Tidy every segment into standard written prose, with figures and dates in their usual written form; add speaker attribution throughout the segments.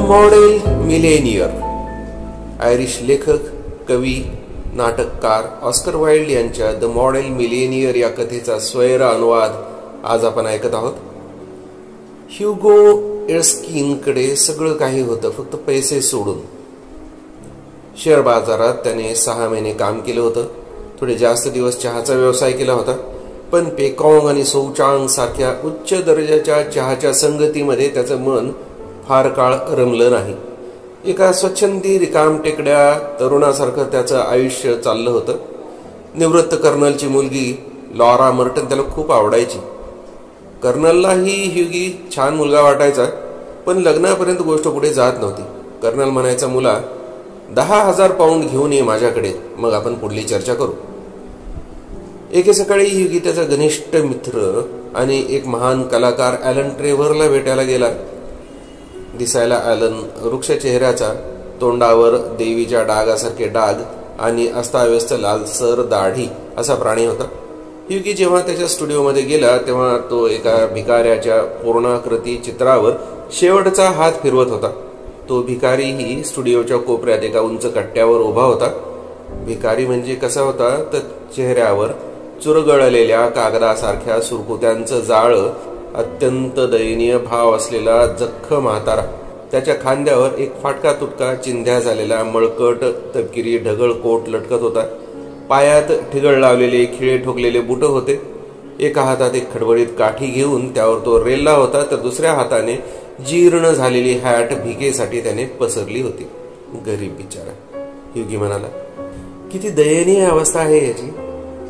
Speaker 1: Model Millionaire. Irish लेखक, कवी, नाटककार ऑस्कर वाइल्ड यांच्या द मॉडेल मिलेनियर या कथेचा स्वैर अनुवाद आज आपण ऐकत आहोत. ह्युगो एर्स्किनकडे सगळं काही होतं, फक्त पैसे सोडून. शेअर बाजारात त्याने 6 महिने काम केलं होतं. थोडे जास्त दिवस चहाचा व्यवसाय केला होता. पण पेकाँग आणि सौचांग सारख्या उच्च दर्जाच्या चहाच्या संगतीमध्ये त्याचं मन फार काळ रमलं नाही. एका स्वच्छंदी रिकामटेकड्या तरुणासारखं त्याचं आयुष्य चाललं होतं. निवृत्त कर्नलची मुलगी लॉरा मर्टन त्याला खूप आवडायची. कर्नललाही ह्युगी छान मुलगा वाटायचा, पण लग्नापर्यंत गोष्ट पुढे जात नव्हती. कर्नल म्हणायचा, मुला 10,000 पाऊंड घेऊन ये माझ्याकडे, मग आपण पुढली चर्चा करू. एके सकाळी ह्युगी त्याचा घनिष्ठ मित्र आणि एक महान कलाकार ॲलन ट्रेव्हरला भेटायला गेला. दिसायला ॲलन वृक्ष चेहऱ्याचा, तोंडावर देवीच्या डागासारखे डाग आणि अस्ताव्यस्त लालसर दाढी असा प्राणी होता. ह्युगी जेव्हा त्याच्या स्टुडिओमध्ये गेला तेव्हा तो एका भिकाऱ्याच्या पूर्णाकृती चित्रावर शेवटचा हात फिरवत होता. तो भिकारीही स्टुडिओच्या कोपऱ्यात एका उंच कट्ट्यावर उभा होता. भिकारी म्हणजे कसा होता तर चेहऱ्यावर चुरगळलेल्या कागदासारख्या सुरकुत्यांचं जाळं, अत्यंत दयनीय भाव असलेला जख्ख म्हातारा. त्याच्या खांद्यावर एक फाटका तुटका चिंध्या झालेला मळकट तपकिरी ढगळ कोट लटकत होता. पायात ठिगळ लावलेले खिळे ठोकलेले बुट होते. एका हातात एक खडबडीत काठी घेऊन त्यावर तो रेलला होता, तर दुसऱ्या हाताने जीर्ण झालेली हॅट भिकेसाठी त्याने पसरली होती. गरीब बिचारा, ह्युगी म्हणाला. किती दयनीय अवस्था आहे याची.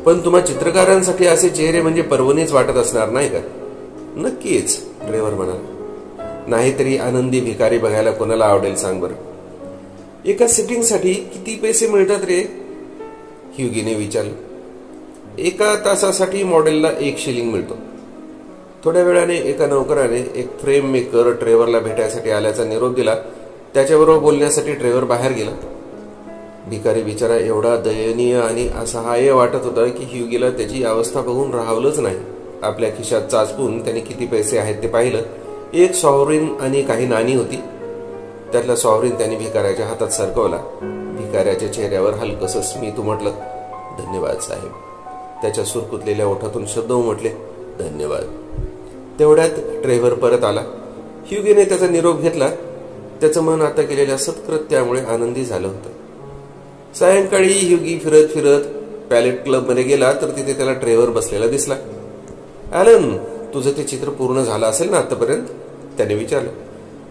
Speaker 1: पण तुम्हा चित्रकारांसाठी असे चेहरे म्हणजे पर्वणीच वाटत असणार नाही का? नक्कीच, ड्रेव्हर म्हणाला. नाहीतरी आनंदी भिकारी बघायला कोणाला आवडेल सांग बरं. एका सिटिंगसाठी किती पैसे मिळतात रे? ह्युगीने विचारलं. 1 तासासाठी मॉडेलला 1 शिलिंग मिळतो. थोड्या वेळाने एका नौकराने एक फ्रेम मेकर ट्रेव्हरला भेटायसाठी आल्याचा निरोप दिला. त्याच्याबरोबर बोलण्यासाठी ट्रेव्हर बाहेर गेला. भिकारी बिचारा एवढा दयनीय आणि असहाय्य वाटत होता की ह्युगीला त्याची अवस्था बघून राहावलंच नाही. आपल्या खिशात चाचपून त्याने किती पैसे आहेत ते पाहिलं. 1 सॉव्हरीन आणि काही नाणी होती. त्यातला सॉव्हरीन त्याने भिकाऱ्याच्या हातात सरकवला. भिकाऱ्याच्या चेहऱ्यावर हलकसं स्मित उमटलं. धन्यवाद साहेब. त्याच्या सुरकुतलेल्या ओठातून शब्द उमटले, धन्यवाद. तेवढ्यात ट्रेव्हर परत आला. ह्युगीने त्याचा निरोप घेतला. त्याचं मन आता केलेल्या सत्कृत्यामुळे आनंदी झालं होतं. सायंकाळी ह्युगी फिरत फिरत पॅलेट क्लबमध्ये गेला तर तिथे त्याला ट्रेव्हर बसलेला दिसला. ॲलन, तुझं ते चित्र पूर्ण झालं असेल ना आतापर्यंत? त्याने विचारलं.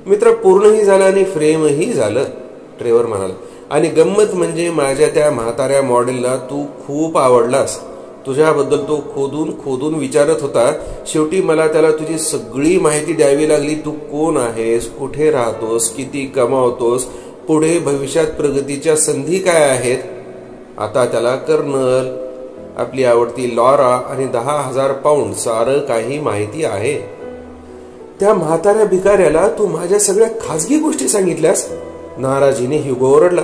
Speaker 1: मित्र, पूर्णही झालं आणि फ्रेमही झालं, ट्रेव्हर म्हणाला. आणि गंमत म्हणजे माझ्या त्या म्हाताऱ्या मॉडेलला तू खूप आवडलास. तुझ्याबद्दल तो खोदून खोदून विचारत होता. शेवटी मला त्याला तुझी सगळी माहिती द्यावी लागली. तू कोण आहेस, कुठे राहतोस, किती कमावतोस, पुढे भविष्यात प्रगतीच्या संधी काय आहेत. आता त्याला कर्नल, आपली आवडती लॉरा आणि 10,000 पाऊंड सारं काही माहिती आहे. त्या म्हाताऱ्या भिकाऱ्याला तू माझ्या सगळ्या खाजगी गोष्टी सांगितल्यास, नाराजीने ह्युगो ओरडला.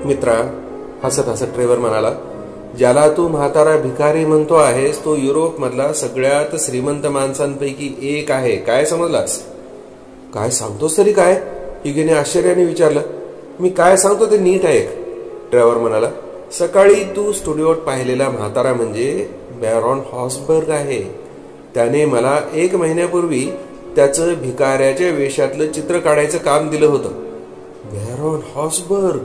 Speaker 1: मित्रा, हसत हसत ट्रेव्हर म्हणाला, ज्याला तू म्हातारा भिकारी म्हणतो आहेस तो युरोप मधला सगळ्यात श्रीमंत माणसांपैकी एक आहे. काय समजलास? काय सांगतोस तरी काय? ह्युगोने आश्चर्याने विचारलं. मी काय सांगतो ते नीट ऐक, ट्रेव्हर म्हणाला. सकाळी तू स्टुडिओत पाहिलेला म्हातारा म्हणजे बॅरॉन हॉसबर्ग आहे. त्याने मला 1 महिन्यापूर्वी त्याचं भिकाऱ्याच्या वेशातलं चित्र काढायचं काम दिलं होतं. बॅरॉन हॉसबर्ग?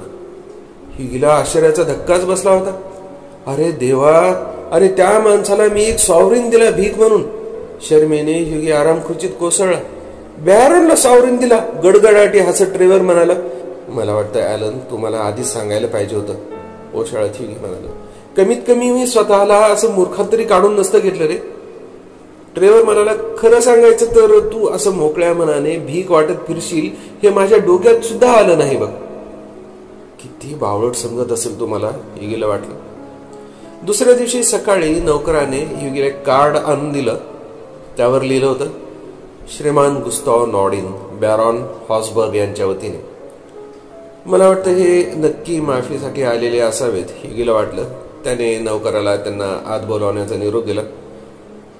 Speaker 1: ह्युगीला आश्चर्याचा धक्काच बसला होता. अरे देवा, अरे त्या माणसाला मी 1 सॉव्हरीन दिला भीक म्हणून. शर्मेने ह्युगी आरामखुर्चीत कोसळला. बॅरॉनला सॉव्हरीन दिला? गडगडाटी हसत ट्रेव्हर म्हणाला. मला वाटतं ॲलन, तू मला आधीच सांगायला पाहिजे होतं, ओशाळत ह्युगी म्हणाला. कमीत कमी मी स्वतःला असं मूर्खात तरी काढून नसतं घेतलं रे. ट्रेव्हर म्हणाला, खरं सांगायचं तर तू असं मोकळ्या मनाने भीक वाटत फिरशील हे माझ्या डोक्यात सुद्धा आलं नाही बघ. किती बावळट समजत असेल तुम्हाला, ह्युगीला वाटलं. दुसऱ्या दिवशी सकाळी नौकराने ह्युगीला एक कार्ड आणून दिलं. त्यावर लिहिलं होतं, श्रीमान गुस्ताव नॉर्डिन, बॅरॉन हॉसबर्ग यांच्या वतीने. मला वाटतं हे नक्की माफीसाठी आलेले असावेत, ह्युगीला वाटलं. त्याने नौकराला त्यांना आत बोलावण्याचा निरोप दिला.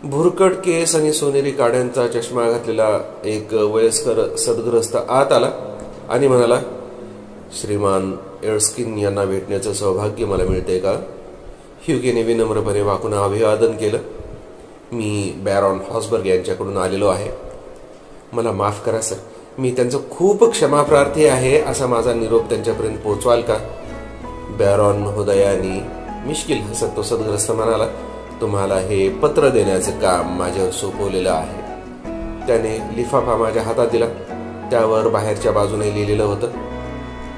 Speaker 1: भुरकट केस आणि सोनेरी काड्यांचा चष्मा घातलेला एक वयस्कर सदग्रस्त आत आला. आणि म्हणाला, श्रीमान एर्स्किन यांना भेटण्याचं सौभाग्य मला मिळते का? ह्युगेने विनम्रपणे वाकून अभिवादन केलं. मी बॅरॉन हॉसबर्ग यांच्याकडून आलेलो आहे. मला माफ करा सर, मी त्यांचं खूप क्षमाप्रार्थी आहे असा माझा निरोप त्यांच्यापर्यंत पोहोचवाल का? बॅरॉन हृदयाने मिश्किल हसत तो सदग्रस्त म्हणाला, तुम्हाला हे पत्र देण्याचं काम माझ्यावर सोपवलेलं आहे. त्याने लिफाफा माझ्या हातात दिला. त्यावर बाहेरच्या बाजूने लिहिलेलं होतं,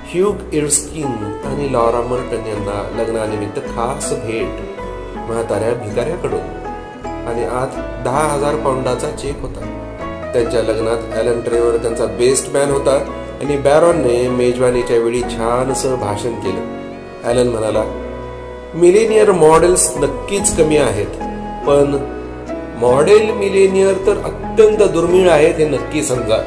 Speaker 1: ह्यूग एर्स्किन आणि लॉरा मर्टन यांना लग्नानिमित्त खास भेट म्हाताऱ्या भिकाऱ्याकडून. आणि आत 10,000 पाऊंडाचा चेक होता. त्यांच्या लग्नात ॲलन ट्रेवर त्यांचा बेस्ट मॅन होता आणि बॅरॉनने मेजवानीच्या वेळी छानसं भाषण केलं. ॲलन म्हणाला, मिलेनियर मॉडेल्स नक्कीच कमी आहेत, पण मॉडेल मिलेनियर तर अत्यंत दुर्मिळ आहेत हे नक्की समजा.